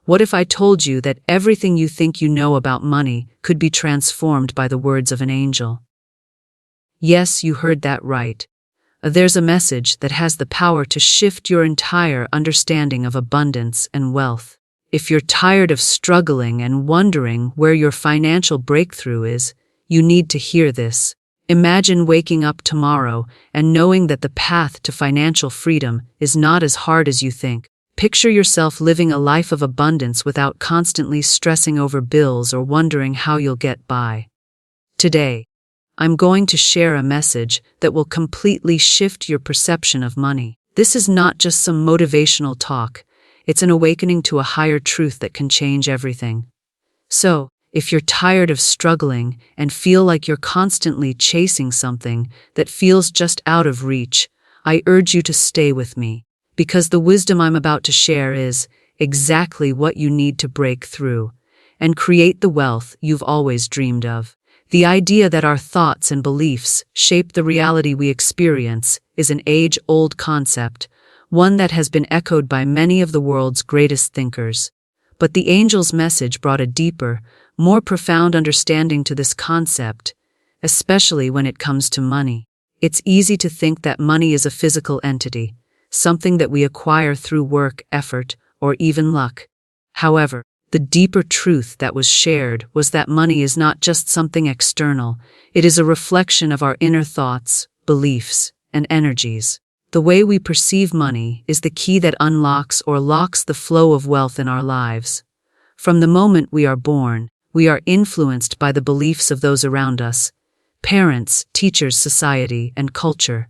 What if I told you that everything you think you know about money could be transformed by the words of an angel? Yes, you heard that right. There's a message that has the power to shift your entire understanding of abundance and wealth. If you're tired of struggling and wondering where your financial breakthrough is, you need to hear this. Imagine waking up tomorrow and knowing that the path to financial freedom is not as hard as you think. Picture yourself living a life of abundance without constantly stressing over bills or wondering how you'll get by. Today, I'm going to share a message that will completely shift your perception of money. This is not just some motivational talk, it's an awakening to a higher truth that can change everything. So, if you're tired of struggling and feel like you're constantly chasing something that feels just out of reach, I urge you to stay with me, because the wisdom I'm about to share is exactly what you need to break through and create the wealth you've always dreamed of. The idea that our thoughts and beliefs shape the reality we experience is an age-old concept, one that has been echoed by many of the world's greatest thinkers. But the angel's message brought a deeper, more profound understanding to this concept, especially when it comes to money. It's easy to think that money is a physical entity, something that we acquire through work, effort, or even luck. However, the deeper truth that was shared was that money is not just something external, it is a reflection of our inner thoughts, beliefs, and energies. The way we perceive money is the key that unlocks or locks the flow of wealth in our lives. From the moment we are born, we are influenced by the beliefs of those around us, parents, teachers, society, and culture.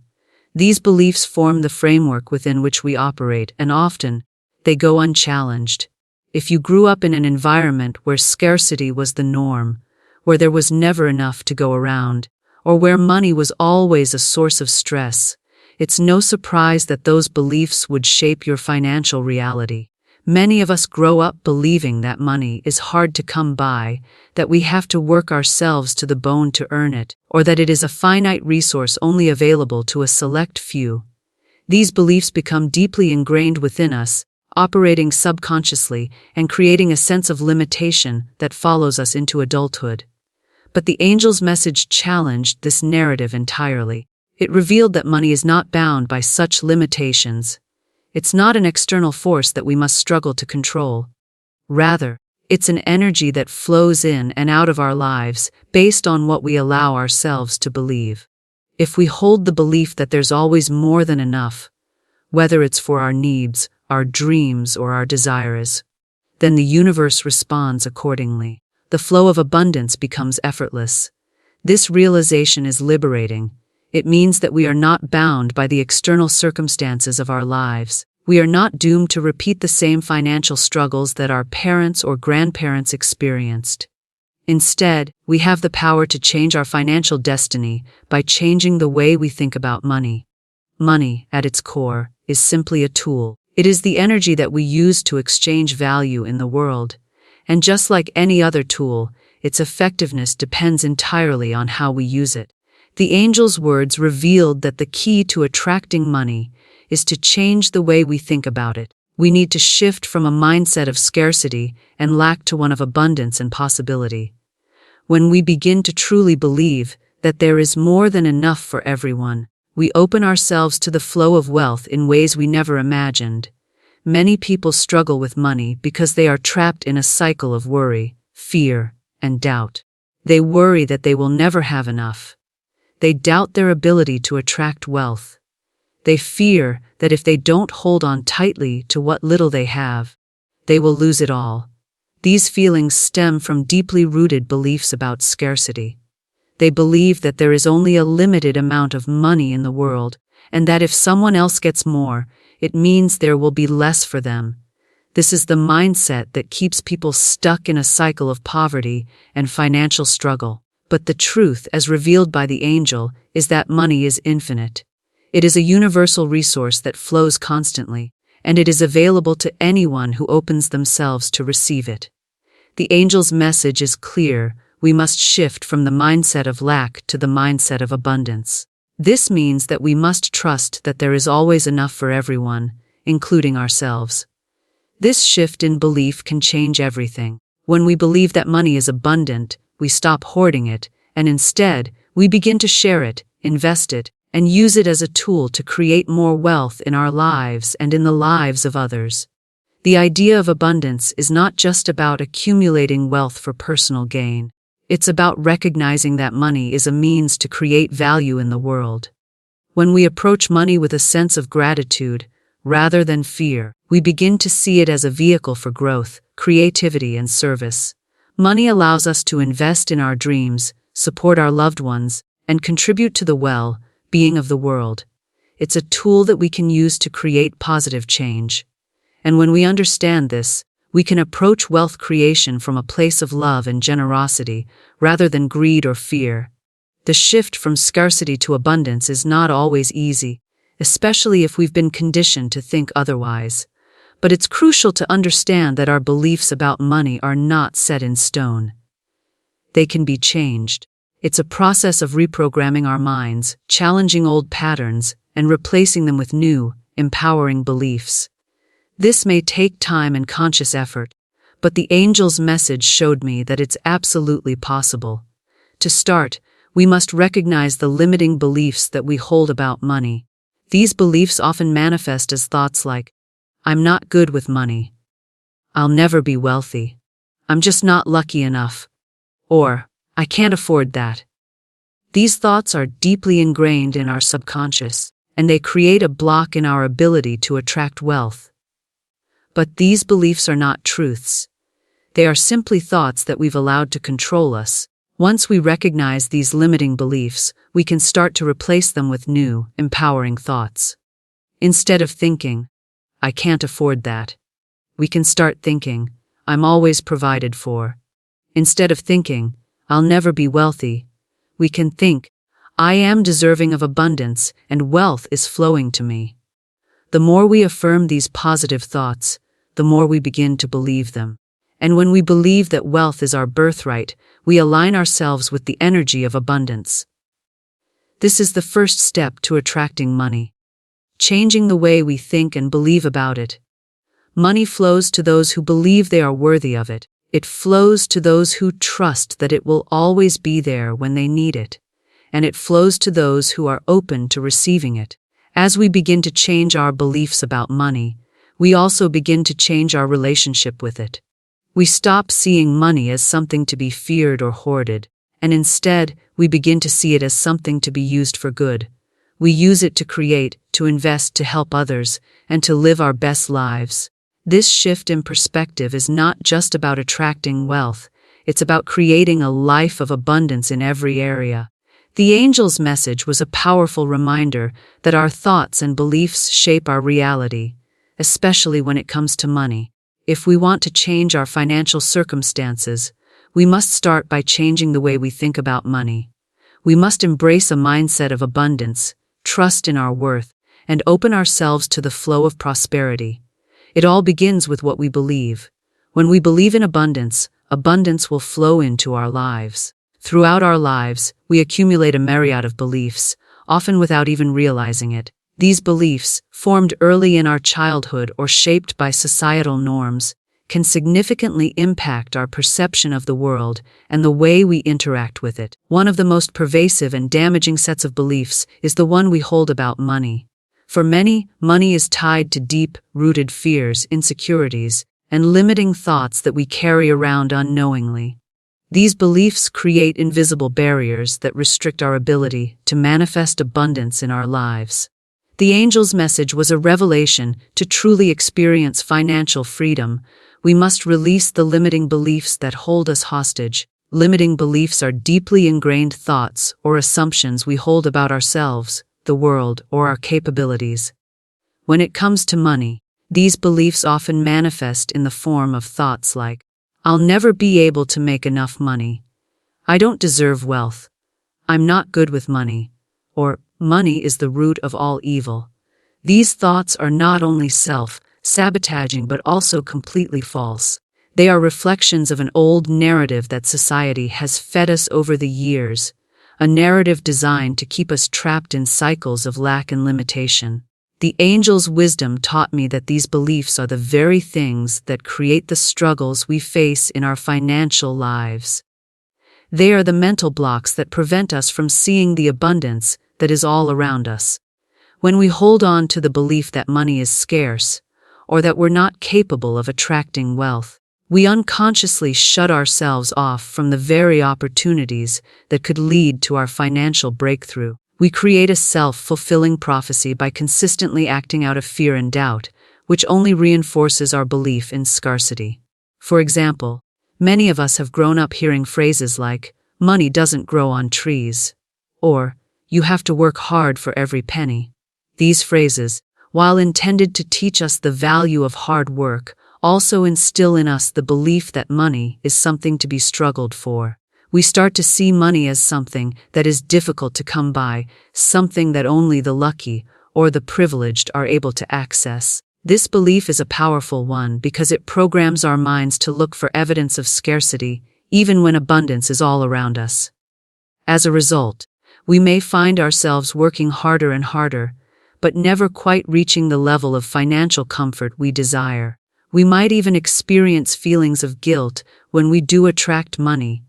These beliefs form the framework within which we operate, and often, they go unchallenged. If you grew up in an environment where scarcity was the norm, where there was never enough to go around, or where money was always a source of stress, it's no surprise that those beliefs would shape your financial reality. Many of us grow up believing that money is hard to come by, that we have to work ourselves to the bone to earn it, or that it is a finite resource only available to a select few. These beliefs become deeply ingrained within us, operating subconsciously and creating a sense of limitation that follows us into adulthood. But the angel's message challenged this narrative entirely. It revealed that money is not bound by such limitations. It's not an external force that we must struggle to control. Rather, it's an energy that flows in and out of our lives based on what we allow ourselves to believe. If we hold the belief that there's always more than enough, whether it's for our needs, our dreams, or our desires, then the universe responds accordingly. The flow of abundance becomes effortless. This realization is liberating. It means that we are not bound by the external circumstances of our lives. We are not doomed to repeat the same financial struggles that our parents or grandparents experienced. Instead, we have the power to change our financial destiny by changing the way we think about money. Money, at its core, is simply a tool. It is the energy that we use to exchange value in the world. And just like any other tool, its effectiveness depends entirely on how we use it. The angel's words revealed that the key to attracting money is to change the way we think about it. We need to shift from a mindset of scarcity and lack to one of abundance and possibility. When we begin to truly believe that there is more than enough for everyone, we open ourselves to the flow of wealth in ways we never imagined. Many people struggle with money because they are trapped in a cycle of worry, fear, and doubt. They worry that they will never have enough. They doubt their ability to attract wealth. They fear that if they don't hold on tightly to what little they have, they will lose it all. These feelings stem from deeply rooted beliefs about scarcity. They believe that there is only a limited amount of money in the world, and that if someone else gets more, it means there will be less for them. This is the mindset that keeps people stuck in a cycle of poverty and financial struggle. But the truth, as revealed by the angel, is that money is infinite. It is a universal resource that flows constantly, and it is available to anyone who opens themselves to receive it. The angel's message is clear: we must shift from the mindset of lack to the mindset of abundance. This means that we must trust that there is always enough for everyone, including ourselves. This shift in belief can change everything. When we believe that money is abundant, we stop hoarding it, and instead, we begin to share it, invest it, and use it as a tool to create more wealth in our lives and in the lives of others. The idea of abundance is not just about accumulating wealth for personal gain. It's about recognizing that money is a means to create value in the world. When we approach money with a sense of gratitude, rather than fear, we begin to see it as a vehicle for growth, creativity, and service. Money allows us to invest in our dreams, support our loved ones, and contribute to the well-being of the world. It's a tool that we can use to create positive change. And when we understand this, we can approach wealth creation from a place of love and generosity, rather than greed or fear. The shift from scarcity to abundance is not always easy, especially if we've been conditioned to think otherwise. But it's crucial to understand that our beliefs about money are not set in stone. They can be changed. It's a process of reprogramming our minds, challenging old patterns, and replacing them with new, empowering beliefs. This may take time and conscious effort, but the angel's message showed me that it's absolutely possible. To start, we must recognize the limiting beliefs that we hold about money. These beliefs often manifest as thoughts like, "I'm not good with money," "I'll never be wealthy," "I'm just not lucky enough," or "I can't afford that." These thoughts are deeply ingrained in our subconscious, and they create a block in our ability to attract wealth. But these beliefs are not truths. They are simply thoughts that we've allowed to control us. Once we recognize these limiting beliefs, we can start to replace them with new, empowering thoughts. Instead of thinking, "I can't afford that," we can start thinking, "I'm always provided for." Instead of thinking, "I'll never be wealthy," we can think, "I am deserving of abundance and wealth is flowing to me." The more we affirm these positive thoughts, the more we begin to believe them. And when we believe that wealth is our birthright, we align ourselves with the energy of abundance. This is the first step to attracting money. Changing the way we think and believe about it. Money flows to those who believe they are worthy of it. It flows to those who trust that it will always be there when they need it. And it flows to those who are open to receiving it. As we begin to change our beliefs about money, we also begin to change our relationship with it. We stop seeing money as something to be feared or hoarded, and instead, we begin to see it as something to be used for good. We use it to create, to invest, to help others, and to live our best lives. This shift in perspective is not just about attracting wealth, it's about creating a life of abundance in every area. The angel's message was a powerful reminder that our thoughts and beliefs shape our reality, especially when it comes to money. If we want to change our financial circumstances, we must start by changing the way we think about money. We must embrace a mindset of abundance, trust in our worth, and open ourselves to the flow of prosperity. It all begins with what we believe. When we believe in abundance, abundance will flow into our lives. Throughout our lives, we accumulate a myriad of beliefs, often without even realizing it. These beliefs, formed early in our childhood or shaped by societal norms, can significantly impact our perception of the world and the way we interact with it. One of the most pervasive and damaging sets of beliefs is the one we hold about money. For many, money is tied to deep-rooted fears, insecurities, and limiting thoughts that we carry around unknowingly. These beliefs create invisible barriers that restrict our ability to manifest abundance in our lives. The angel's message was a revelation. To truly experience financial freedom, we must release the limiting beliefs that hold us hostage. Limiting beliefs are deeply ingrained thoughts or assumptions we hold about ourselves, the world, or our capabilities. When it comes to money, these beliefs often manifest in the form of thoughts like, "I'll never be able to make enough money," "I don't deserve wealth," "I'm not good with money," or "money is the root of all evil." These thoughts are not only self-sabotaging but also completely false. They are reflections of an old narrative that society has fed us over the years, a narrative designed to keep us trapped in cycles of lack and limitation. The angel's wisdom taught me that these beliefs are the very things that create the struggles we face in our financial lives. They are the mental blocks that prevent us from seeing the abundance that is all around us. When we hold on to the belief that money is scarce, or that we're not capable of attracting wealth, we unconsciously shut ourselves off from the very opportunities that could lead to our financial breakthrough. We create a self-fulfilling prophecy by consistently acting out of fear and doubt, which only reinforces our belief in scarcity. For example, many of us have grown up hearing phrases like, "Money doesn't grow on trees," or "You have to work hard for every penny." These phrases, while intended to teach us the value of hard work, also instill in us the belief that money is something to be struggled for. We start to see money as something that is difficult to come by, something that only the lucky or the privileged are able to access. This belief is a powerful one because it programs our minds to look for evidence of scarcity, even when abundance is all around us. As a result, we may find ourselves working harder and harder, but never quite reaching the level of financial comfort we desire. We might even experience feelings of guilt when we do attract money,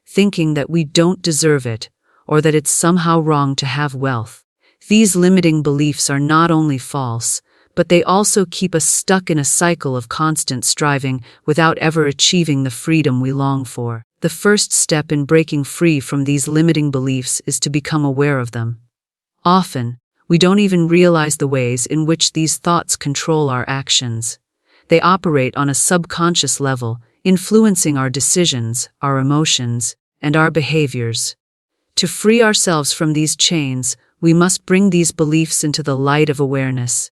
thinking that we don't deserve it, or that it's somehow wrong to have wealth. These limiting beliefs are not only false, but they also keep us stuck in a cycle of constant striving without ever achieving the freedom we long for. The first step in breaking free from these limiting beliefs is to become aware of them. Often, we don't even realize the ways in which these thoughts control our actions. They operate on a subconscious level, influencing our decisions, our emotions, and our behaviors. To free ourselves from these chains, we must bring these beliefs into the light of awareness.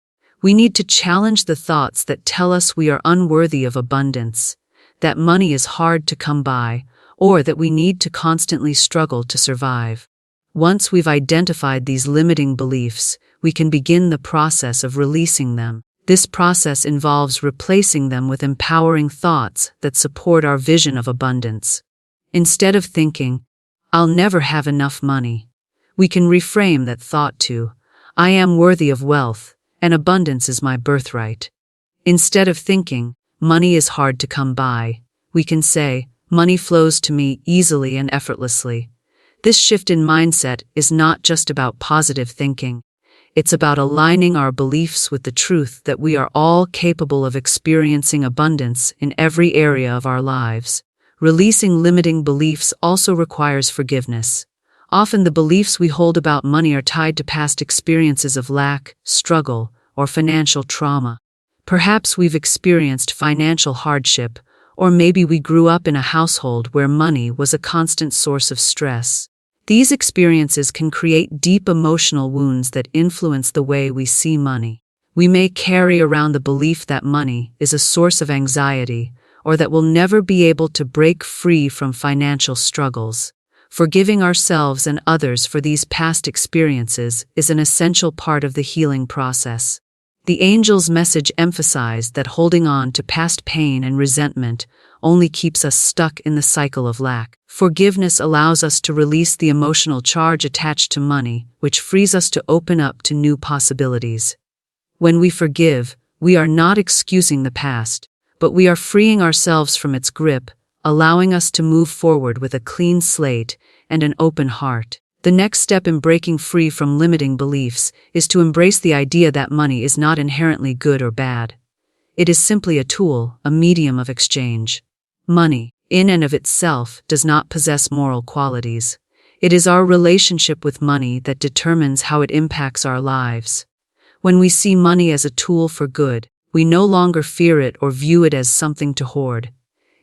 We need to challenge the thoughts that tell us we are unworthy of abundance, that money is hard to come by, or that we need to constantly struggle to survive. Once we've identified these limiting beliefs, we can begin the process of releasing them. This process involves replacing them with empowering thoughts that support our vision of abundance. Instead of thinking, "I'll never have enough money," we can reframe that thought to, "I am worthy of wealth, and abundance is my birthright." Instead of thinking, "Money is hard to come by," we can say, "Money flows to me easily and effortlessly." This shift in mindset is not just about positive thinking. It's about aligning our beliefs with the truth that we are all capable of experiencing abundance in every area of our lives. Releasing limiting beliefs also requires forgiveness. Often the beliefs we hold about money are tied to past experiences of lack, struggle, or financial trauma. Perhaps we've experienced financial hardship, or maybe we grew up in a household where money was a constant source of stress. These experiences can create deep emotional wounds that influence the way we see money. We may carry around the belief that money is a source of anxiety, or that we'll never be able to break free from financial struggles. Forgiving ourselves and others for these past experiences is an essential part of the healing process. The angel's message emphasized that holding on to past pain and resentment only keeps us stuck in the cycle of lack. Forgiveness allows us to release the emotional charge attached to money, which frees us to open up to new possibilities. When we forgive, we are not excusing the past, but we are freeing ourselves from its grip, allowing us to move forward with a clean slate and an open heart. The next step in breaking free from limiting beliefs is to embrace the idea that money is not inherently good or bad. It is simply a tool, a medium of exchange. Money, in and of itself, does not possess moral qualities. It is our relationship with money that determines how it impacts our lives. When we see money as a tool for good, we no longer fear it or view it as something to hoard.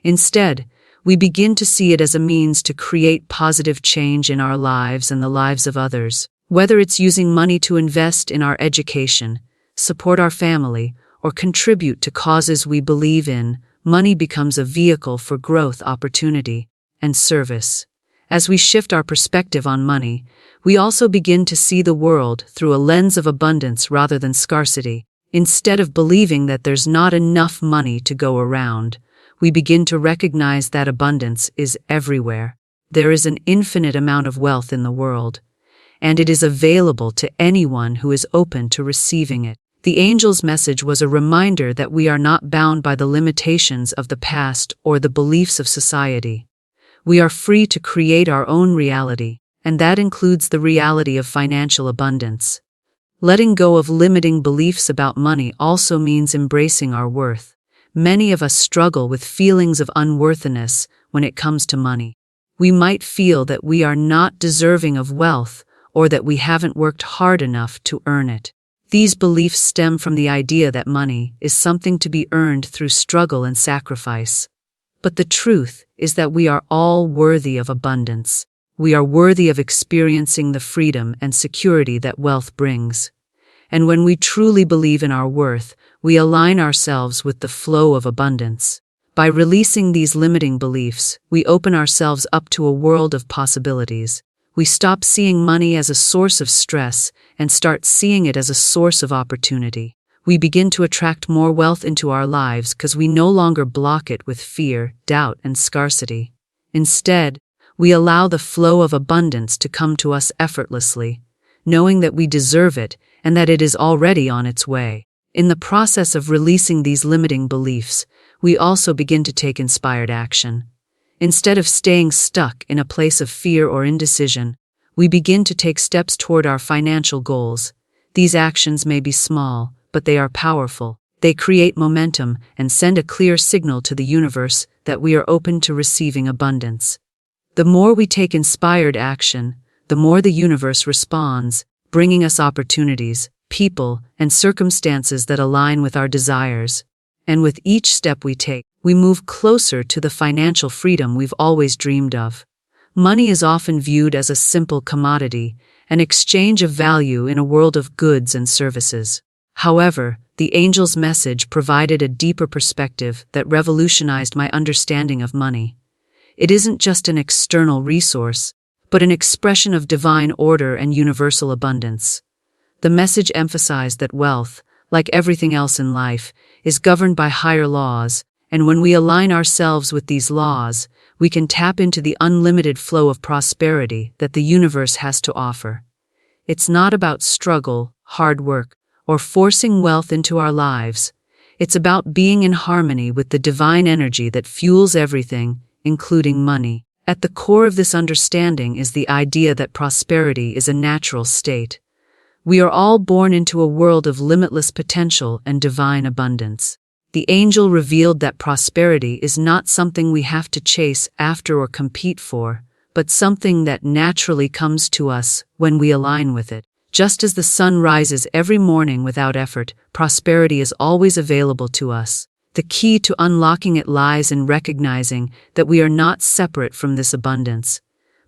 Instead, we begin to see it as a means to create positive change in our lives and the lives of others. Whether it's using money to invest in our education, support our family, or contribute to causes we believe in, money becomes a vehicle for growth, opportunity, and service. As we shift our perspective on money, we also begin to see the world through a lens of abundance rather than scarcity. Instead of believing that there's not enough money to go around, we begin to recognize that abundance is everywhere. There is an infinite amount of wealth in the world, and it is available to anyone who is open to receiving it. The angel's message was a reminder that we are not bound by the limitations of the past or the beliefs of society. We are free to create our own reality, and that includes the reality of financial abundance. Letting go of limiting beliefs about money also means embracing our worth. Many of us struggle with feelings of unworthiness when it comes to money. We might feel that we are not deserving of wealth or that we haven't worked hard enough to earn it. These beliefs stem from the idea that money is something to be earned through struggle and sacrifice. But the truth is that we are all worthy of abundance. We are worthy of experiencing the freedom and security that wealth brings. And when we truly believe in our worth, we align ourselves with the flow of abundance. By releasing these limiting beliefs, we open ourselves up to a world of possibilities. We stop seeing money as a source of stress and start seeing it as a source of opportunity. We begin to attract more wealth into our lives because we no longer block it with fear, doubt, and scarcity. Instead, we allow the flow of abundance to come to us effortlessly, knowing that we deserve it and that it is already on its way. In the process of releasing these limiting beliefs, we also begin to take inspired action. Instead of staying stuck in a place of fear or indecision, we begin to take steps toward our financial goals. These actions may be small, but they are powerful. They create momentum and send a clear signal to the universe that we are open to receiving abundance. The more we take inspired action, the more the universe responds, bringing us opportunities, people, and circumstances that align with our desires. And with each step we take, we move closer to the financial freedom we've always dreamed of. Money is often viewed as a simple commodity, an exchange of value in a world of goods and services. However, the angel's message provided a deeper perspective that revolutionized my understanding of money. It isn't just an external resource, but an expression of divine order and universal abundance. The message emphasized that wealth, like everything else in life, is governed by higher laws, and when we align ourselves with these laws, we can tap into the unlimited flow of prosperity that the universe has to offer. It's not about struggle, hard work, or forcing wealth into our lives. It's about being in harmony with the divine energy that fuels everything, including money. At the core of this understanding is the idea that prosperity is a natural state. We are all born into a world of limitless potential and divine abundance. The angel revealed that prosperity is not something we have to chase after or compete for, but something that naturally comes to us when we align with it. Just as the sun rises every morning without effort, prosperity is always available to us. The key to unlocking it lies in recognizing that we are not separate from this abundance,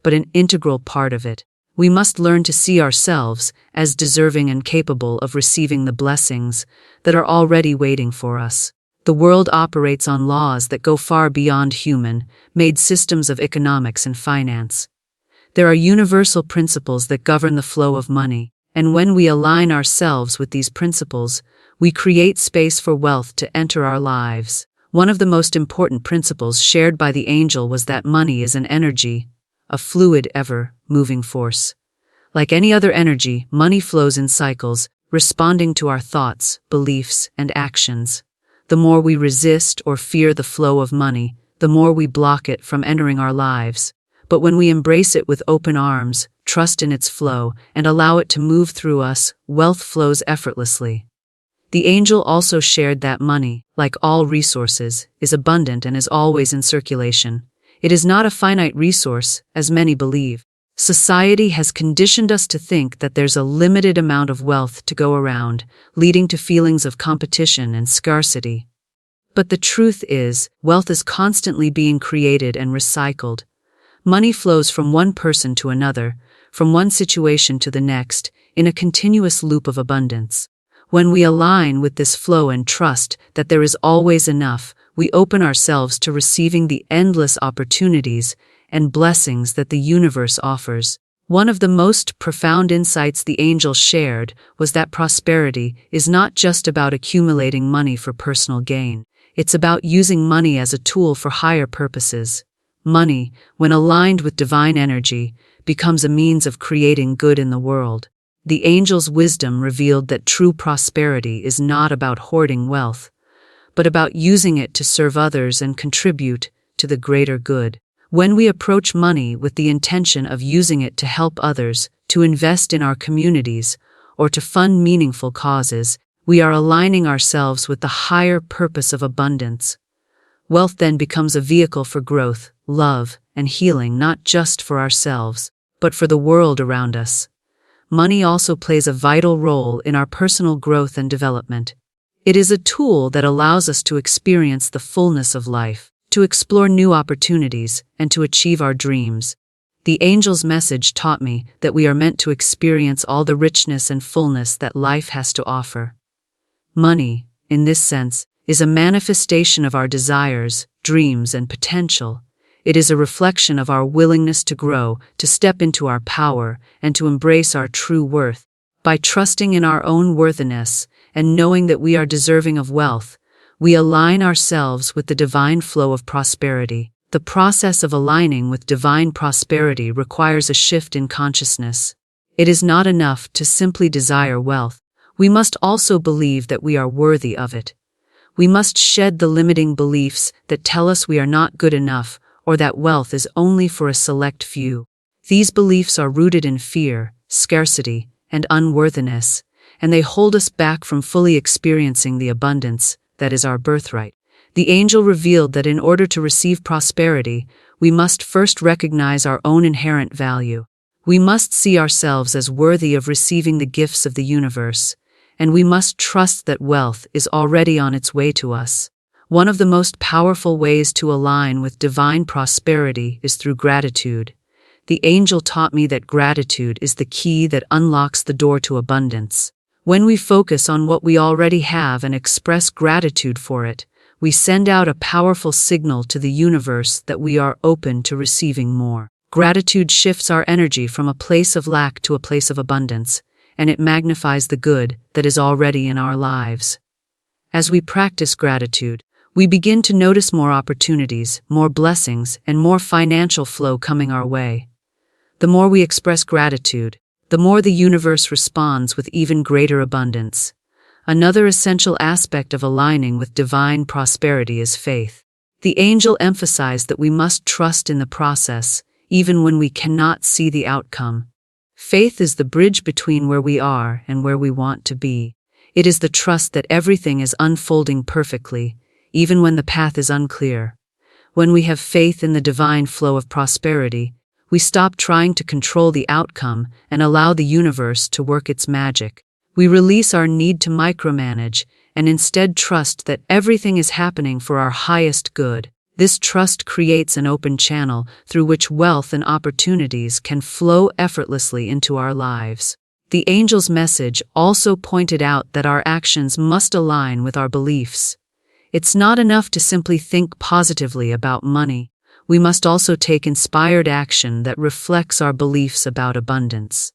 but an integral part of it. We must learn to see ourselves as deserving and capable of receiving the blessings that are already waiting for us. The world operates on laws that go far beyond human-made systems of economics and finance. There are universal principles that govern the flow of money, and when we align ourselves with these principles, we create space for wealth to enter our lives. One of the most important principles shared by the angel was that money is an energy, a fluid, ever-moving force. Like any other energy, money flows in cycles, responding to our thoughts, beliefs, and actions. The more we resist or fear the flow of money, the more we block it from entering our lives. But when we embrace it with open arms, trust in its flow, and allow it to move through us, wealth flows effortlessly. The angel also shared that money, like all resources, is abundant and is always in circulation. It is not a finite resource, as many believe. Society has conditioned us to think that there's a limited amount of wealth to go around, leading to feelings of competition and scarcity. But the truth is, wealth is constantly being created and recycled. Money flows from one person to another, from one situation to the next, in a continuous loop of abundance. When we align with this flow and trust that there is always enough, we open ourselves to receiving the endless opportunities and blessings that the universe offers. One of the most profound insights the angel shared was that prosperity is not just about accumulating money for personal gain. It's about using money as a tool for higher purposes. Money, when aligned with divine energy, becomes a means of creating good in the world. The angel's wisdom revealed that true prosperity is not about hoarding wealth, but about using it to serve others and contribute to the greater good. When we approach money with the intention of using it to help others, to invest in our communities, or to fund meaningful causes, we are aligning ourselves with the higher purpose of abundance. Wealth then becomes a vehicle for growth, love, and healing, not just for ourselves, but for the world around us. Money also plays a vital role in our personal growth and development. It is a tool that allows us to experience the fullness of life, to explore new opportunities, and to achieve our dreams. The angel's message taught me that we are meant to experience all the richness and fullness that life has to offer. Money, in this sense, is a manifestation of our desires, dreams, and potential. It is a reflection of our willingness to grow, to step into our power, and to embrace our true worth. By trusting in our own worthiness and knowing that we are deserving of wealth, we align ourselves with the divine flow of prosperity. The process of aligning with divine prosperity requires a shift in consciousness. It is not enough to simply desire wealth. We must also believe that we are worthy of it. We must shed the limiting beliefs that tell us we are not good enough or that wealth is only for a select few. These beliefs are rooted in fear, scarcity, and unworthiness, and they hold us back from fully experiencing the abundance that is our birthright. The angel revealed that in order to receive prosperity, we must first recognize our own inherent value. We must see ourselves as worthy of receiving the gifts of the universe, and we must trust that wealth is already on its way to us. One of the most powerful ways to align with divine prosperity is through gratitude. The angel taught me that gratitude is the key that unlocks the door to abundance. When we focus on what we already have and express gratitude for it, we send out a powerful signal to the universe that we are open to receiving more. Gratitude shifts our energy from a place of lack to a place of abundance, and it magnifies the good that is already in our lives. As we practice gratitude, we begin to notice more opportunities, more blessings, and more financial flow coming our way. The more we express gratitude, the more the universe responds with even greater abundance. Another essential aspect of aligning with divine prosperity is faith. The angel emphasized that we must trust in the process, even when we cannot see the outcome. Faith is the bridge between where we are and where we want to be. It is the trust that everything is unfolding perfectly, even when the path is unclear. When we have faith in the divine flow of prosperity, we stop trying to control the outcome and allow the universe to work its magic. We release our need to micromanage and instead trust that everything is happening for our highest good. This trust creates an open channel through which wealth and opportunities can flow effortlessly into our lives. The angel's message also pointed out that our actions must align with our beliefs. It's not enough to simply think positively about money. We must also take inspired action that reflects our beliefs about abundance.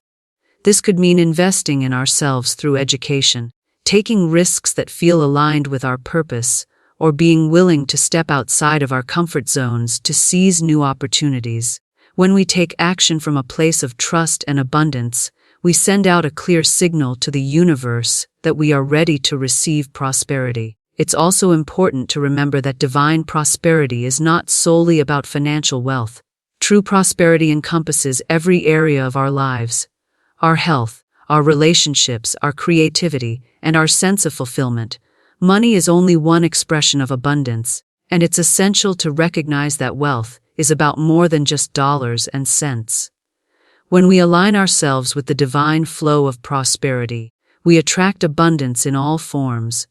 This could mean investing in ourselves through education, taking risks that feel aligned with our purpose, or being willing to step outside of our comfort zones to seize new opportunities. When we take action from a place of trust and abundance, we send out a clear signal to the universe that we are ready to receive prosperity. It's also important to remember that divine prosperity is not solely about financial wealth. True prosperity encompasses every area of our lives. Our health, our relationships, our creativity, and our sense of fulfillment. Money is only one expression of abundance, and it's essential to recognize that wealth is about more than just dollars and cents. When we align ourselves with the divine flow of prosperity, we attract abundance in all forms.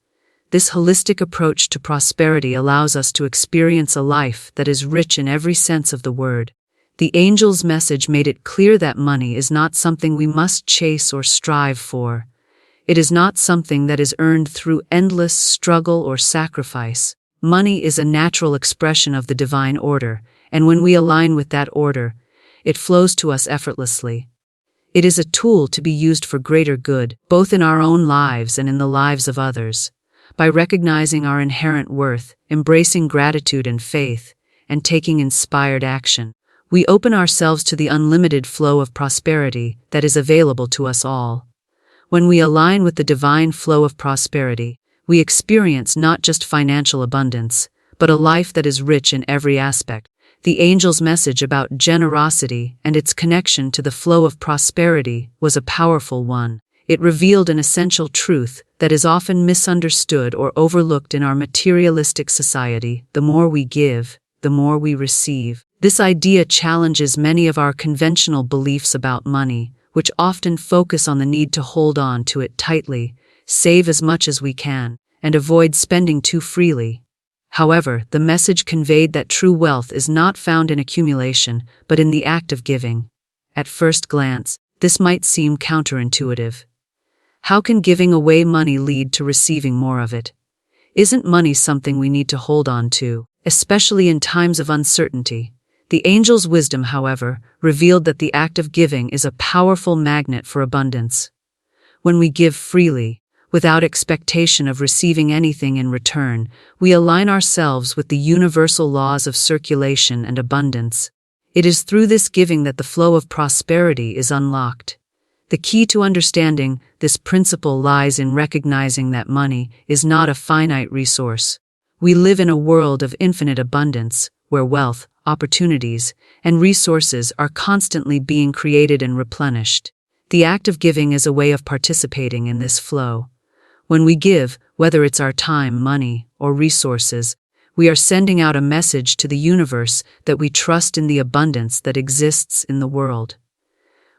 This holistic approach to prosperity allows us to experience a life that is rich in every sense of the word. The angel's message made it clear that money is not something we must chase or strive for. It is not something that is earned through endless struggle or sacrifice. Money is a natural expression of the divine order, and when we align with that order, it flows to us effortlessly. It is a tool to be used for greater good, both in our own lives and in the lives of others. By recognizing our inherent worth, embracing gratitude and faith, and taking inspired action, We open ourselves to the unlimited flow of prosperity that is available to us all. When we align with the divine flow of prosperity, we experience not just financial abundance, but a life that is rich in every aspect. The angel's message about generosity and its connection to the flow of prosperity was a powerful one. It revealed an essential truth that is often misunderstood or overlooked in our materialistic society. The more we give, the more we receive. This idea challenges many of our conventional beliefs about money, which often focus on the need to hold on to it tightly, save as much as we can, and avoid spending too freely. However, the message conveyed that true wealth is not found in accumulation, but in the act of giving. At first glance, this might seem counterintuitive. How can giving away money lead to receiving more of it? Isn't money something we need to hold on to, especially in times of uncertainty? The angel's wisdom, however, revealed that the act of giving is a powerful magnet for abundance. When we give freely, without expectation of receiving anything in return, we align ourselves with the universal laws of circulation and abundance. It is through this giving that the flow of prosperity is unlocked. The key to understanding this principle lies in recognizing that money is not a finite resource. We live in a world of infinite abundance, where wealth, opportunities, and resources are constantly being created and replenished. The act of giving is a way of participating in this flow. When we give, whether it's our time, money, or resources, we are sending out a message to the universe that we trust in the abundance that exists in the world.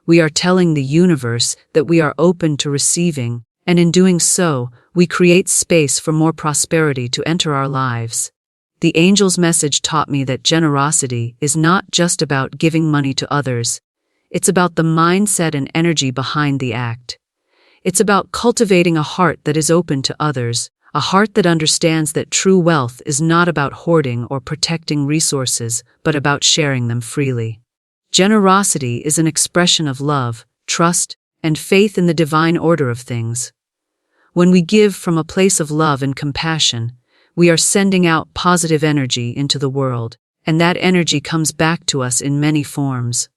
We are telling the universe that we are open to receiving, and in doing so, we create space for more prosperity to enter our lives. The angel's message taught me that generosity is not just about giving money to others. It's about the mindset and energy behind the act. It's about cultivating a heart that is open to others, a heart that understands that true wealth is not about hoarding or protecting resources, but about sharing them freely. Generosity is an expression of love, trust, and faith in the divine order of things. When we give from a place of love and compassion, we are sending out positive energy into the world, and that energy comes back to us in many forms.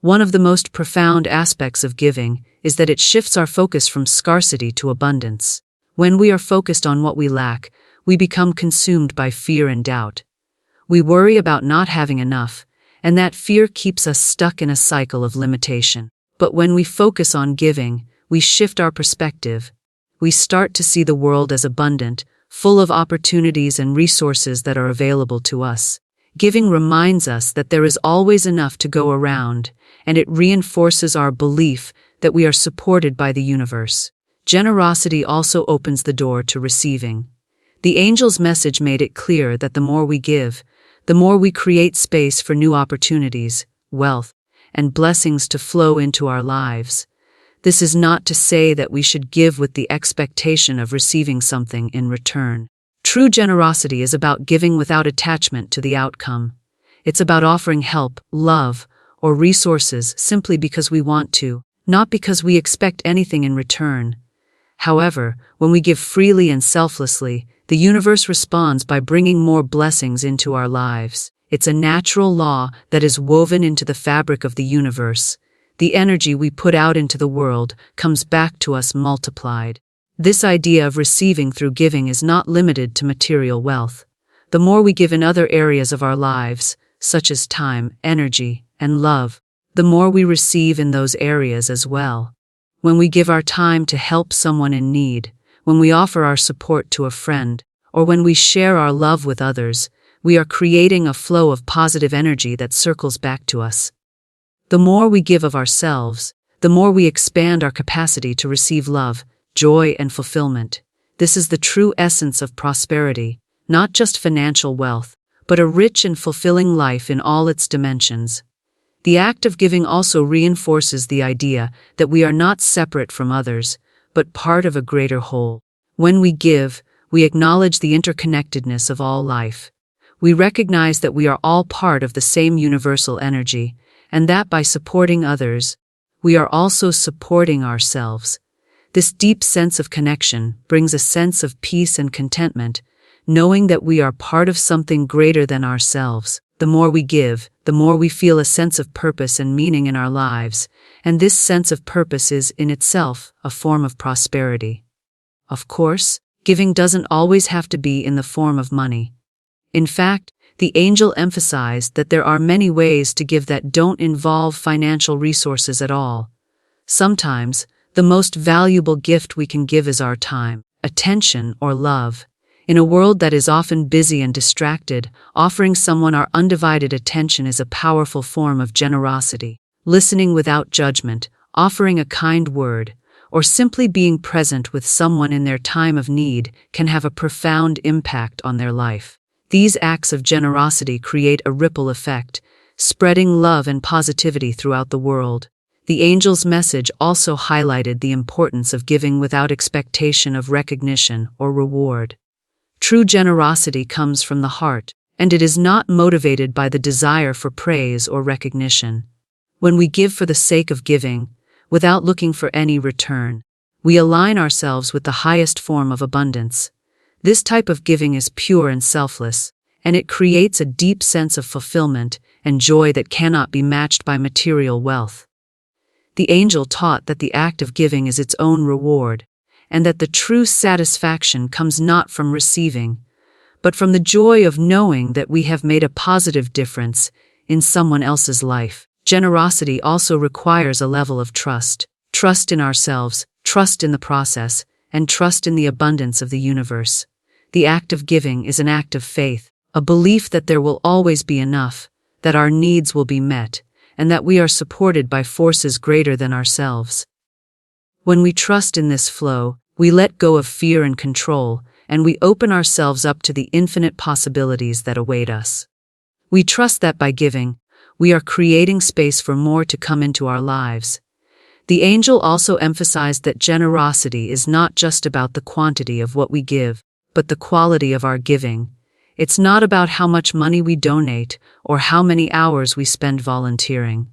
One of the most profound aspects of giving is that it shifts our focus from scarcity to abundance. When we are focused on what we lack, we become consumed by fear and doubt. We worry about not having enough, and that fear keeps us stuck in a cycle of limitation. But when we focus on giving, we shift our perspective. We start to see the world as abundant, full of opportunities and resources that are available to us. Giving reminds us that there is always enough to go around, and it reinforces our belief that we are supported by the universe. Generosity also opens the door to receiving. The angel's message made it clear that the more we give, the more we create space for new opportunities, wealth, and blessings to flow into our lives. This is not to say that we should give with the expectation of receiving something in return. True generosity is about giving without attachment to the outcome. It's about offering help, love, or resources simply because we want to, not because we expect anything in return. However, when we give freely and selflessly, the universe responds by bringing more blessings into our lives. It's a natural law that is woven into the fabric of the universe. The energy we put out into the world comes back to us multiplied. This idea of receiving through giving is not limited to material wealth. The more we give in other areas of our lives, such as time, energy, and love, the more we receive in those areas as well. When we give our time to help someone in need, when we offer our support to a friend, or when we share our love with others, we are creating a flow of positive energy that circles back to us. The more we give of ourselves, the more we expand our capacity to receive love, joy, and fulfillment. This is the true essence of prosperity, not just financial wealth, but a rich and fulfilling life in all its dimensions. The act of giving also reinforces the idea that we are not separate from others, but part of a greater whole. When we give, we acknowledge the interconnectedness of all life. We recognize that we are all part of the same universal energy, and that by supporting others, we are also supporting ourselves. This deep sense of connection brings a sense of peace and contentment, knowing that we are part of something greater than ourselves. the more we give, the more we feel a sense of purpose and meaning in our lives, and this sense of purpose is, in itself, a form of prosperity. Of course, giving doesn't always have to be in the form of money. In fact, the angel emphasized that there are many ways to give that don't involve financial resources at all. Sometimes, the most valuable gift we can give is our time, attention, or love. In a world that is often busy and distracted, offering someone our undivided attention is a powerful form of generosity. Listening without judgment, offering a kind word, or simply being present with someone in their time of need can have a profound impact on their life. These acts of generosity create a ripple effect, spreading love and positivity throughout the world. The angel's message also highlighted the importance of giving without expectation of recognition or reward. True generosity comes from the heart, and it is not motivated by the desire for praise or recognition. When we give for the sake of giving, without looking for any return, we align ourselves with the highest form of abundance. This type of giving is pure and selfless, and it creates a deep sense of fulfillment and joy that cannot be matched by material wealth. The angel taught that the act of giving is its own reward, and that the true satisfaction comes not from receiving, but from the joy of knowing that we have made a positive difference in someone else's life. Generosity also requires a level of trust in ourselves, trust in the process, and trust in the abundance of the universe. The act of giving is an act of faith, a belief that there will always be enough, that our needs will be met, and that we are supported by forces greater than ourselves. When we trust in this flow, we let go of fear and control, and we open ourselves up to the infinite possibilities that await us. We trust that by giving, we are creating space for more to come into our lives. The angel also emphasized that generosity is not just about the quantity of what we give, but the quality of our giving. It's not about how much money we donate or how many hours we spend volunteering.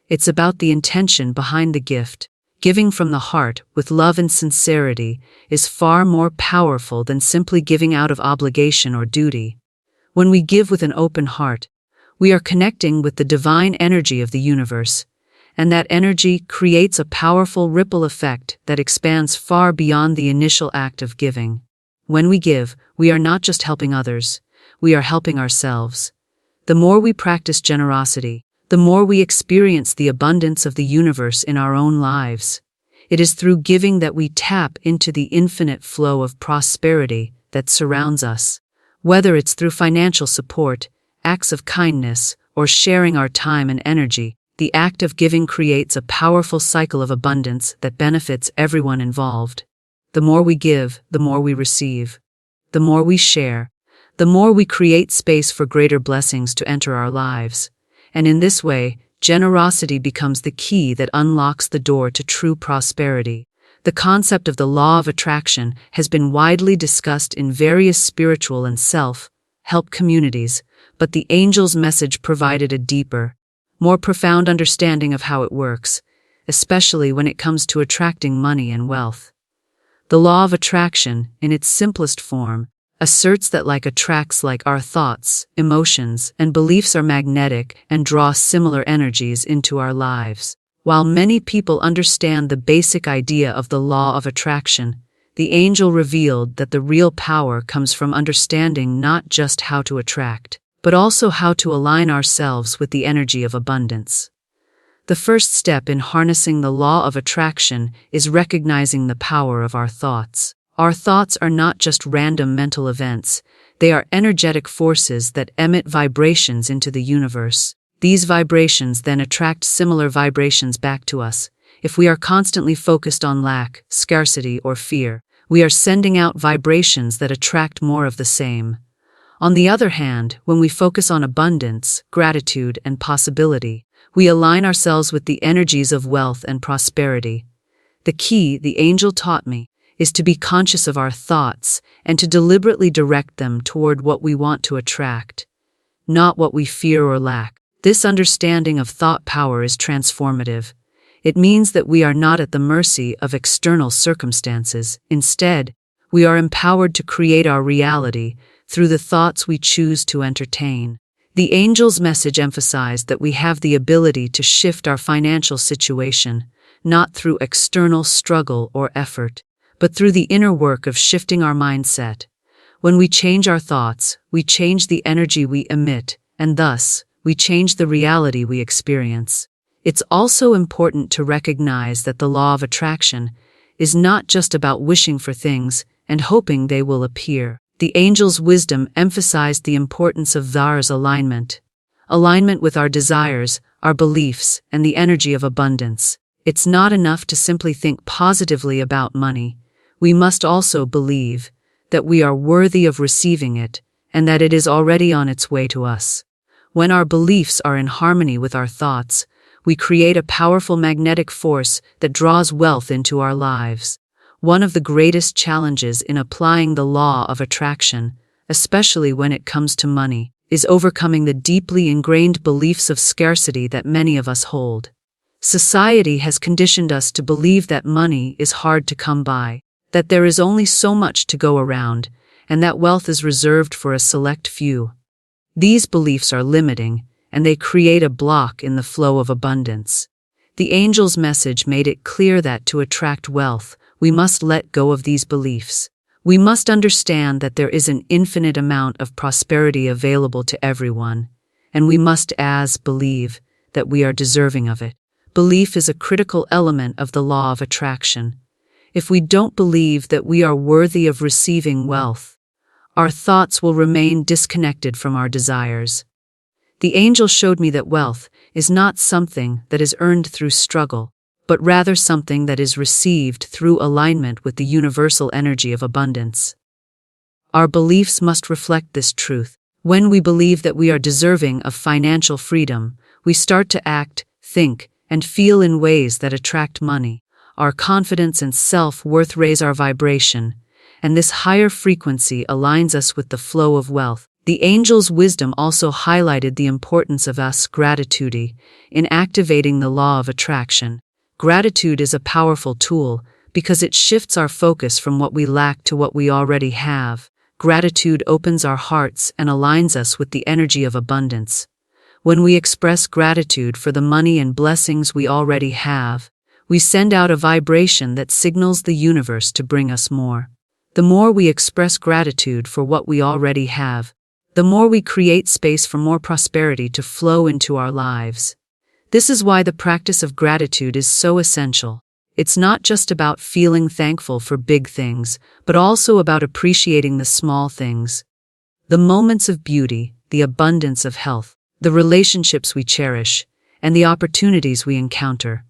It's about the intention behind the gift. Giving from the heart, with love and sincerity, is far more powerful than simply giving out of obligation or duty. When we give with an open heart, we are connecting with the divine energy of the universe, and that energy creates a powerful ripple effect that expands far beyond the initial act of giving. When we give, we are not just helping others, we are helping ourselves. The more we practice generosity, the more we experience the abundance of the universe in our own lives. It is through giving that we tap into the infinite flow of prosperity that surrounds us. Whether it's through financial support, acts of kindness, or sharing our time and energy, the act of giving creates a powerful cycle of abundance that benefits everyone involved. The more we give, the more we receive. The more we share, the more we create space for greater blessings to enter our lives. And in this way, generosity becomes the key that unlocks the door to true prosperity. The concept of the law of attraction has been widely discussed in various spiritual and self-help communities, but the angel's message provided a deeper, more profound understanding of how it works, especially when it comes to attracting money and wealth. The law of attraction, in its simplest form, asserts that like attracts like our thoughts, emotions, and beliefs are magnetic and draw similar energies into our lives. While many people understand the basic idea of the law of attraction, the angel revealed that the real power comes from understanding not just how to attract, but also how to align ourselves with the energy of abundance. The first step in harnessing the law of attraction is recognizing the power of our thoughts. Our thoughts are not just random mental events, they are energetic forces that emit vibrations into the universe. These vibrations then attract similar vibrations back to us. If we are constantly focused on lack, scarcity, or fear, we are sending out vibrations that attract more of the same. On the other hand, when we focus on abundance, gratitude, and possibility, we align ourselves with the energies of wealth and prosperity. The key, the angel taught me, is to be conscious of our thoughts and to deliberately direct them toward what we want to attract, not what we fear or lack. This understanding of thought power is transformative. It means that we are not at the mercy of external circumstances. Instead, we are empowered to create our reality through the thoughts we choose to entertain. The angel's message emphasized that we have the ability to shift our financial situation, not through external struggle or effort, but through the inner work of shifting our mindset. When we change our thoughts, we change the energy we emit, and thus, we change the reality we experience. It's also important to recognize that the law of attraction is not just about wishing for things and hoping they will appear. The angel's wisdom emphasized the importance of Dhar's alignment with our desires, our beliefs, and the energy of abundance. It's not enough to simply think positively about money. We must also believe that we are worthy of receiving it and that it is already on its way to us. When our beliefs are in harmony with our thoughts, we create a powerful magnetic force that draws wealth into our lives. One of the greatest challenges in applying the law of attraction, especially when it comes to money, is overcoming the deeply ingrained beliefs of scarcity that many of us hold. Society has conditioned us to believe that money is hard to come by, that there is only so much to go around, and that wealth is reserved for a select few. These beliefs are limiting, and they create a block in the flow of abundance. The angel's message made it clear that to attract wealth, we must let go of these beliefs. We must understand that there is an infinite amount of prosperity available to everyone, and we must believe that we are deserving of it. Belief is a critical element of the law of attraction. If we don't believe that we are worthy of receiving wealth, our thoughts will remain disconnected from our desires. The angel showed me that wealth is not something that is earned through struggle, but rather something that is received through alignment with the universal energy of abundance. Our beliefs must reflect this truth. When we believe that we are deserving of financial freedom, we start to act, think, and feel in ways that attract money. Our confidence and self-worth raise our vibration, and this higher frequency aligns us with the flow of wealth. The angel's wisdom also highlighted the importance of gratitude in activating the law of attraction. Gratitude is a powerful tool because it shifts our focus from what we lack to what we already have. Gratitude opens our hearts and aligns us with the energy of abundance. When we express gratitude for the money and blessings we already have, we send out a vibration that signals the universe to bring us more. The more we express gratitude for what we already have, the more we create space for more prosperity to flow into our lives. This is why the practice of gratitude is so essential. It's not just about feeling thankful for big things, but also about appreciating the small things. The moments of beauty, the abundance of health, the relationships we cherish, and the opportunities we encounter.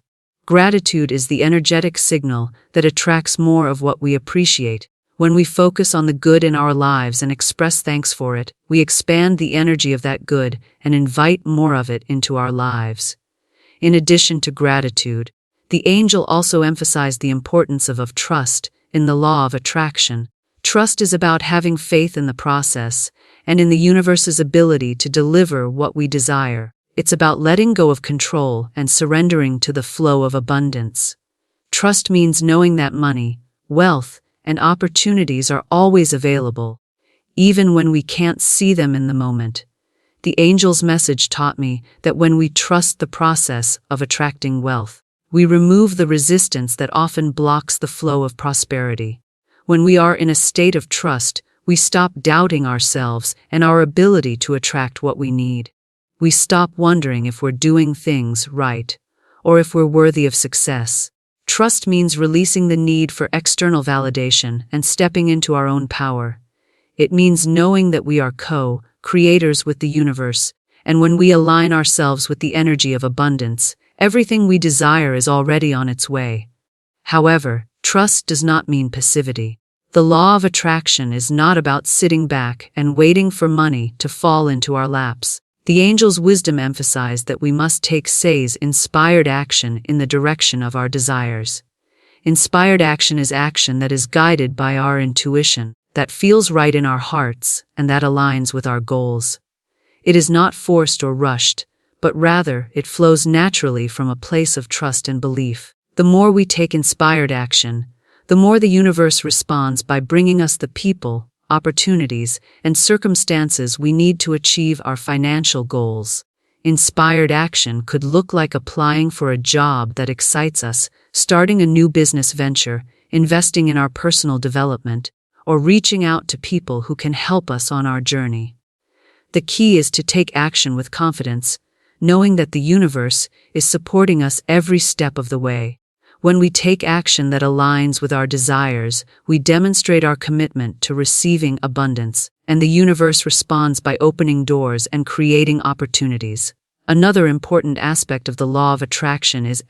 Gratitude is the energetic signal that attracts more of what we appreciate. When we focus on the good in our lives and express thanks for it, we expand the energy of that good and invite more of it into our lives. In addition to gratitude, the angel also emphasized the importance of trust in the law of attraction. Trust is about having faith in the process and in the universe's ability to deliver what we desire. It's about letting go of control and surrendering to the flow of abundance. Trust means knowing that money, wealth, and opportunities are always available, even when we can't see them in the moment. The angel's message taught me that when we trust the process of attracting wealth, we remove the resistance that often blocks the flow of prosperity. When we are in a state of trust, we stop doubting ourselves and our ability to attract what we need. We stop wondering if we're doing things right or if we're worthy of success. Trust means releasing the need for external validation and stepping into our own power. It means knowing that we are co-creators with the universe, and when we align ourselves with the energy of abundance, everything we desire is already on its way. However, trust does not mean passivity. The law of attraction is not about sitting back and waiting for money to fall into our laps. The angel's wisdom emphasized that we must take inspired action in the direction of our desires. Inspired action is action that is guided by our intuition, that feels right in our hearts, and that aligns with our goals. It is not forced or rushed, but rather it flows naturally from a place of trust and belief. The more we take inspired action, the more the universe responds by bringing us the people, opportunities, and circumstances we need to achieve our financial goals. Inspired action could look like applying for a job that excites us, starting a new business venture, investing in our personal development, or reaching out to people who can help us on our journey. The key is to take action with confidence, knowing that the universe is supporting us every step of the way. When we take action that aligns with our desires, we demonstrate our commitment to receiving abundance, and the universe responds by opening doors and creating opportunities. Another important aspect of the law of attraction is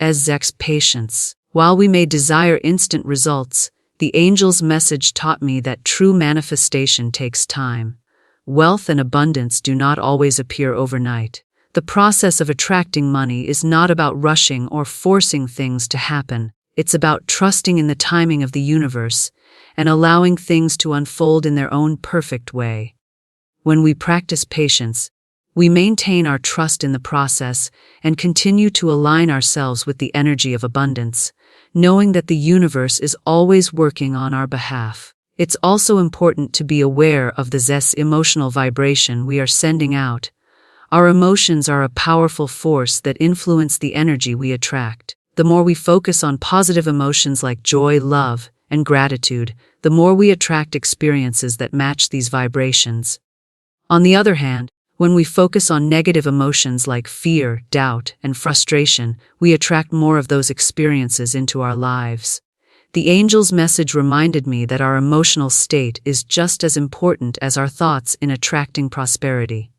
patience. While we may desire instant results, the angel's message taught me that true manifestation takes time. Wealth and abundance do not always appear overnight. The process of attracting money is not about rushing or forcing things to happen. It's about trusting in the timing of the universe and allowing things to unfold in their own perfect way. When we practice patience, we maintain our trust in the process and continue to align ourselves with the energy of abundance, knowing that the universe is always working on our behalf. It's also important to be aware of the emotional vibration we are sending out. Our emotions are a powerful force that influence the energy we attract. The more we focus on positive emotions like joy, love, and gratitude, the more we attract experiences that match these vibrations. On the other hand, when we focus on negative emotions like fear, doubt, and frustration, we attract more of those experiences into our lives. The angel's message reminded me that our emotional state is just as important as our thoughts in attracting prosperity.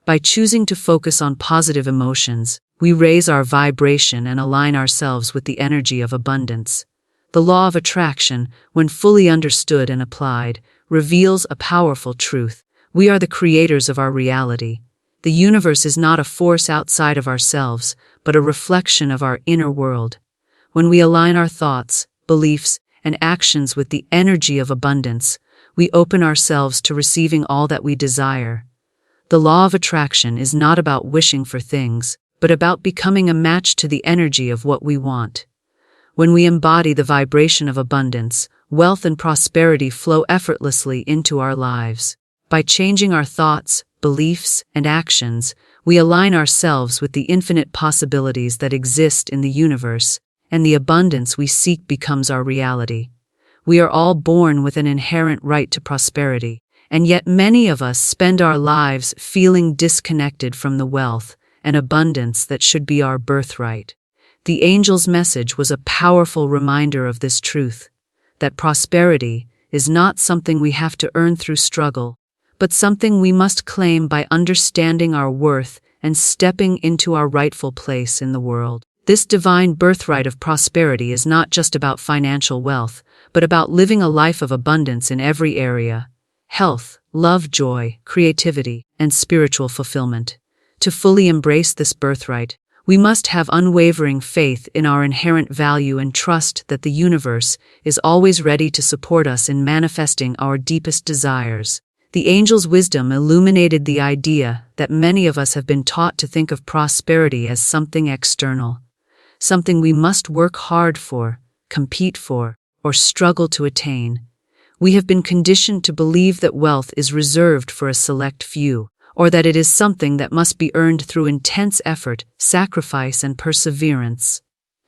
By choosing to focus on positive emotions, we raise our vibration and align ourselves with the energy of abundance. The law of attraction, when fully understood and applied, reveals a powerful truth. We are the creators of our reality. The universe is not a force outside of ourselves, but a reflection of our inner world. When we align our thoughts, beliefs, and actions with the energy of abundance, we open ourselves to receiving all that we desire. The law of attraction is not about wishing for things, but about becoming a match to the energy of what we want. When we embody the vibration of abundance, wealth and prosperity flow effortlessly into our lives. By changing our thoughts, beliefs, and actions, we align ourselves with the infinite possibilities that exist in the universe, and the abundance we seek becomes our reality. We are all born with an inherent right to prosperity, and yet many of us spend our lives feeling disconnected from the wealth and abundance that should be our birthright. The angel's message was a powerful reminder of this truth, that prosperity is not something we have to earn through struggle, but something we must claim by understanding our worth and stepping into our rightful place in the world. This divine birthright of prosperity is not just about financial wealth, but about living a life of abundance in every area: health, love, joy, creativity, and spiritual fulfillment. To fully embrace this birthright, we must have unwavering faith in our inherent value and trust that the universe is always ready to support us in manifesting our deepest desires. The angel's wisdom illuminated the idea that many of us have been taught to think of prosperity as something external, something we must work hard for, compete for, or struggle to attain. We have been conditioned to believe that wealth is reserved for a select few, or that it is something that must be earned through intense effort, sacrifice, and perseverance.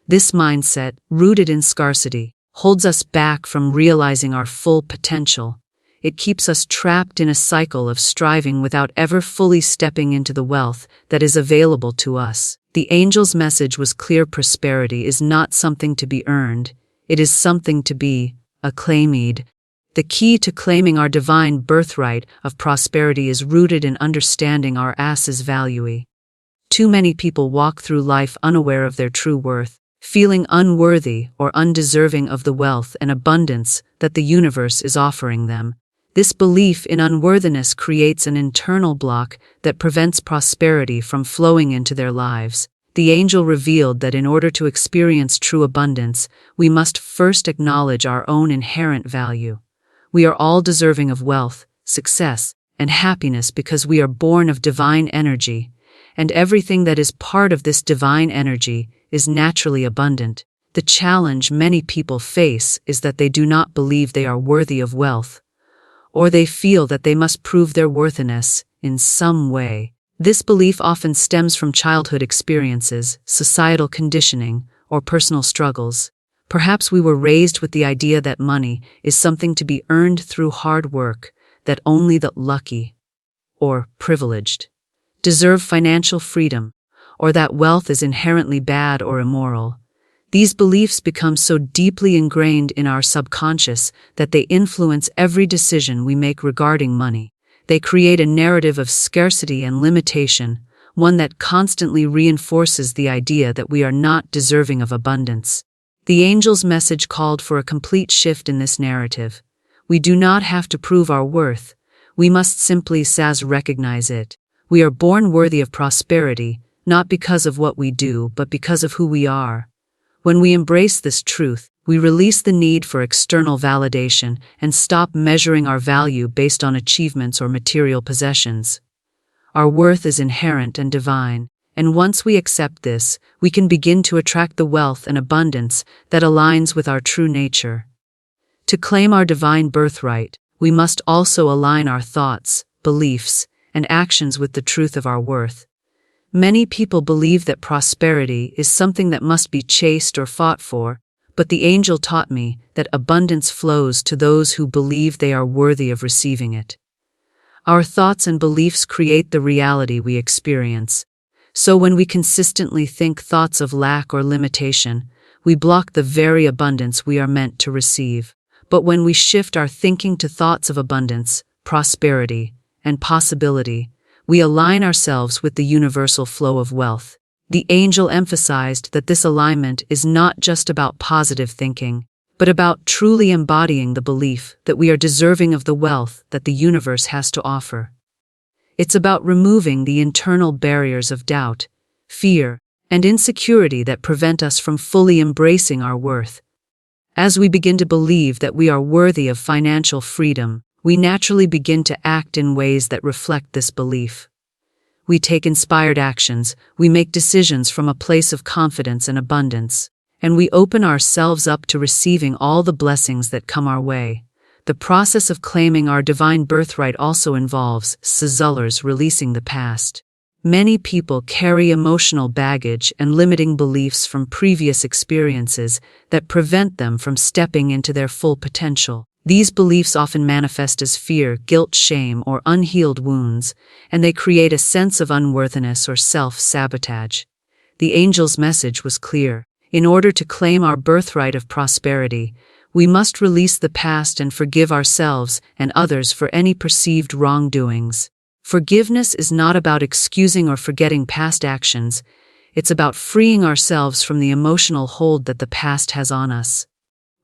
This mindset, rooted in scarcity, holds us back from realizing our full potential. It keeps us trapped in a cycle of striving without ever fully stepping into the wealth that is available to us. The angel's message was clear: prosperity is not something to be earned, it is something to be acclaimed. The key to claiming our divine birthright of prosperity is rooted in understanding our ass's value. Too many people walk through life unaware of their true worth, feeling unworthy or undeserving of the wealth and abundance that the universe is offering them. This belief in unworthiness creates an internal block that prevents prosperity from flowing into their lives. The angel revealed that in order to experience true abundance, we must first acknowledge our own inherent value. We are all deserving of wealth, success, and happiness because we are born of divine energy, and everything that is part of this divine energy is naturally abundant. The challenge many people face is that they do not believe they are worthy of wealth, or they feel that they must prove their worthiness in some way. This belief often stems from childhood experiences, societal conditioning, or personal struggles. Perhaps we were raised with the idea that money is something to be earned through hard work, that only the lucky, or privileged, deserve financial freedom, or that wealth is inherently bad or immoral. These beliefs become so deeply ingrained in our subconscious that they influence every decision we make regarding money. They create a narrative of scarcity and limitation, one that constantly reinforces the idea that we are not deserving of abundance. The angel's message called for a complete shift in this narrative. We do not have to prove our worth. We must simply recognize it. We are born worthy of prosperity, not because of what we do, but because of who we are. When we embrace this truth, we release the need for external validation and stop measuring our value based on achievements or material possessions. Our worth is inherent and divine, and once we accept this, we can begin to attract the wealth and abundance that aligns with our true nature. To claim our divine birthright, we must also align our thoughts, beliefs, and actions with the truth of our worth. Many people believe that prosperity is something that must be chased or fought for, but the angel taught me that abundance flows to those who believe they are worthy of receiving it. Our thoughts and beliefs create the reality we experience. So when we consistently think thoughts of lack or limitation, we block the very abundance we are meant to receive. But when we shift our thinking to thoughts of abundance, prosperity, and possibility, we align ourselves with the universal flow of wealth. The angel emphasized that this alignment is not just about positive thinking, but about truly embodying the belief that we are deserving of the wealth that the universe has to offer. It's about removing the internal barriers of doubt, fear, and insecurity that prevent us from fully embracing our worth. As we begin to believe that we are worthy of financial freedom, we naturally begin to act in ways that reflect this belief. We take inspired actions, we make decisions from a place of confidence and abundance, and we open ourselves up to receiving all the blessings that come our way. The process of claiming our divine birthright also involves releasing the past. Many people carry emotional baggage and limiting beliefs from previous experiences that prevent them from stepping into their full potential. These beliefs often manifest as fear, guilt, shame, or unhealed wounds, and they create a sense of unworthiness or self-sabotage. The angel's message was clear. In order to claim our birthright of prosperity, we must release the past and forgive ourselves and others for any perceived wrongdoings. Forgiveness is not about excusing or forgetting past actions. It's about freeing ourselves from the emotional hold that the past has on us.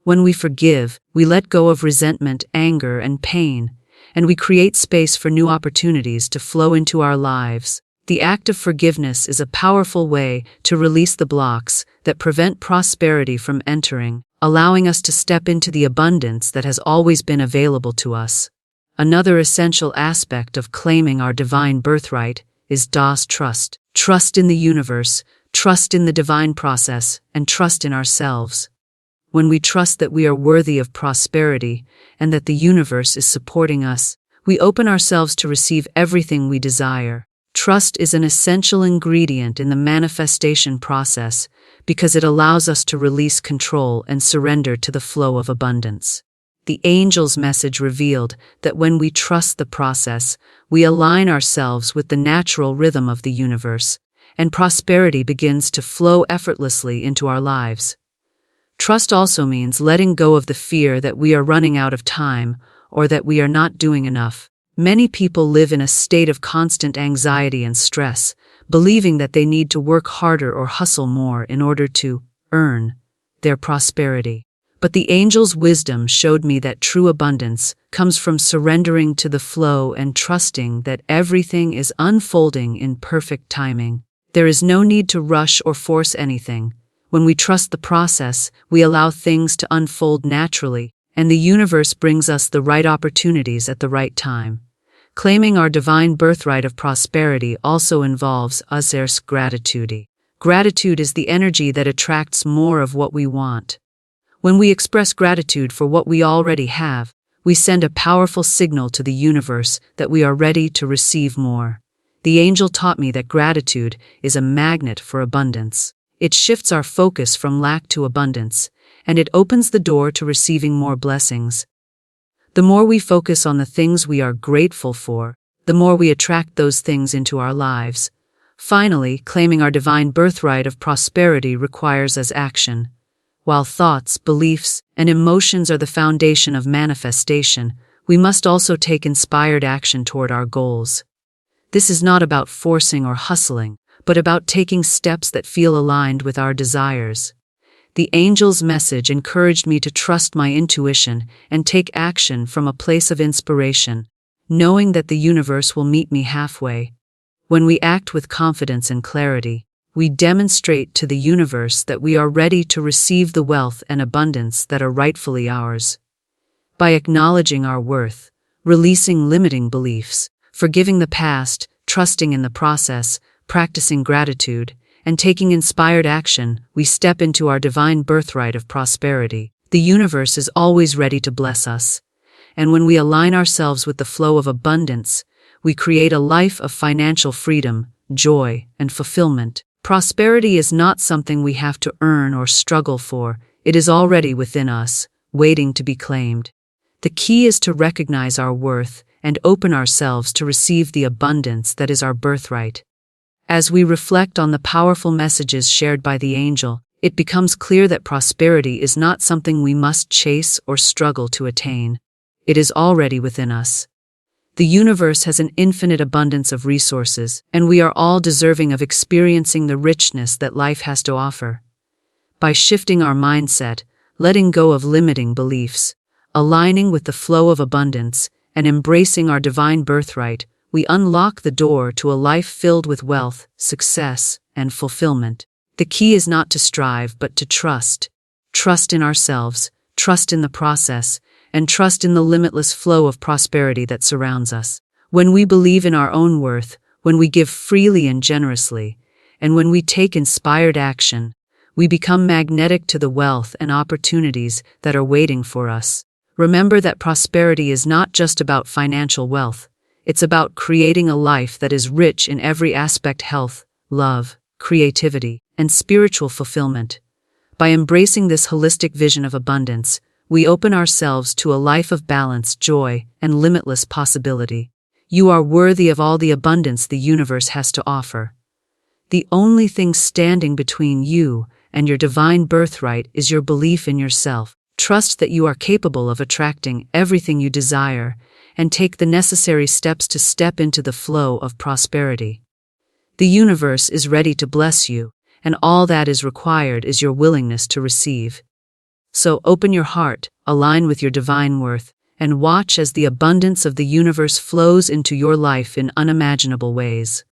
When we forgive, we let go of resentment, anger, and pain, and we create space for new opportunities to flow into our lives. The act of forgiveness is a powerful way to release the blocks that prevent prosperity from entering, allowing us to step into the abundance that has always been available to us. Another essential aspect of claiming our divine birthright is trust. Trust in the universe, trust in the divine process, and trust in ourselves. When we trust that we are worthy of prosperity and that the universe is supporting us, we open ourselves to receive everything we desire. Trust is an essential ingredient in the manifestation process because it allows us to release control and surrender to the flow of abundance. The angel's message revealed that when we trust the process, we align ourselves with the natural rhythm of the universe, and prosperity begins to flow effortlessly into our lives. Trust also means letting go of the fear that we are running out of time or that we are not doing enough. Many people live in a state of constant anxiety and stress, believing that they need to work harder or hustle more in order to earn their prosperity. But the angel's wisdom showed me that true abundance comes from surrendering to the flow and trusting that everything is unfolding in perfect timing. There is no need to rush or force anything. When we trust the process, we allow things to unfold naturally, and the universe brings us the right opportunities at the right time. Claiming our divine birthright of prosperity also involves gratitude. Gratitude is the energy that attracts more of what we want. When we express gratitude for what we already have, we send a powerful signal to the universe that we are ready to receive more. The angel taught me that gratitude is a magnet for abundance. It shifts our focus from lack to abundance, and it opens the door to receiving more blessings. The more we focus on the things we are grateful for, the more we attract those things into our lives. Finally, claiming our divine birthright of prosperity requires us action. While thoughts, beliefs, and emotions are the foundation of manifestation, we must also take inspired action toward our goals. This is not about forcing or hustling, but about taking steps that feel aligned with our desires. The angel's message encouraged me to trust my intuition and take action from a place of inspiration, knowing that the universe will meet me halfway. When we act with confidence and clarity, we demonstrate to the universe that we are ready to receive the wealth and abundance that are rightfully ours. By acknowledging our worth, releasing limiting beliefs, forgiving the past, trusting in the process, practicing gratitude, and taking inspired action, we step into our divine birthright of prosperity. The universe is always ready to bless us, and when we align ourselves with the flow of abundance, we create a life of financial freedom, joy, and fulfillment. Prosperity is not something we have to earn or struggle for. It is already within us, waiting to be claimed. The key is to recognize our worth and open ourselves to receive the abundance that is our birthright. As we reflect on the powerful messages shared by the angel, it becomes clear that prosperity is not something we must chase or struggle to attain. It is already within us. The universe has an infinite abundance of resources, and we are all deserving of experiencing the richness that life has to offer. By shifting our mindset, letting go of limiting beliefs, aligning with the flow of abundance, and embracing our divine birthright, we unlock the door to a life filled with wealth, success, and fulfillment. The key is not to strive, but to trust. Trust in ourselves, trust in the process, and trust in the limitless flow of prosperity that surrounds us. When we believe in our own worth, when we give freely and generously, and when we take inspired action, we become magnetic to the wealth and opportunities that are waiting for us. Remember that prosperity is not just about financial wealth. It's about creating a life that is rich in every aspect: health, love, creativity, and spiritual fulfillment. By embracing this holistic vision of abundance, we open ourselves to a life of balance, joy, and limitless possibility. You are worthy of all the abundance the universe has to offer. The only thing standing between you and your divine birthright is your belief in yourself. Trust that you are capable of attracting everything you desire, and take the necessary steps to step into the flow of prosperity. The universe is ready to bless you, and all that is required is your willingness to receive. So open your heart, align with your divine worth, and watch as the abundance of the universe flows into your life in unimaginable ways.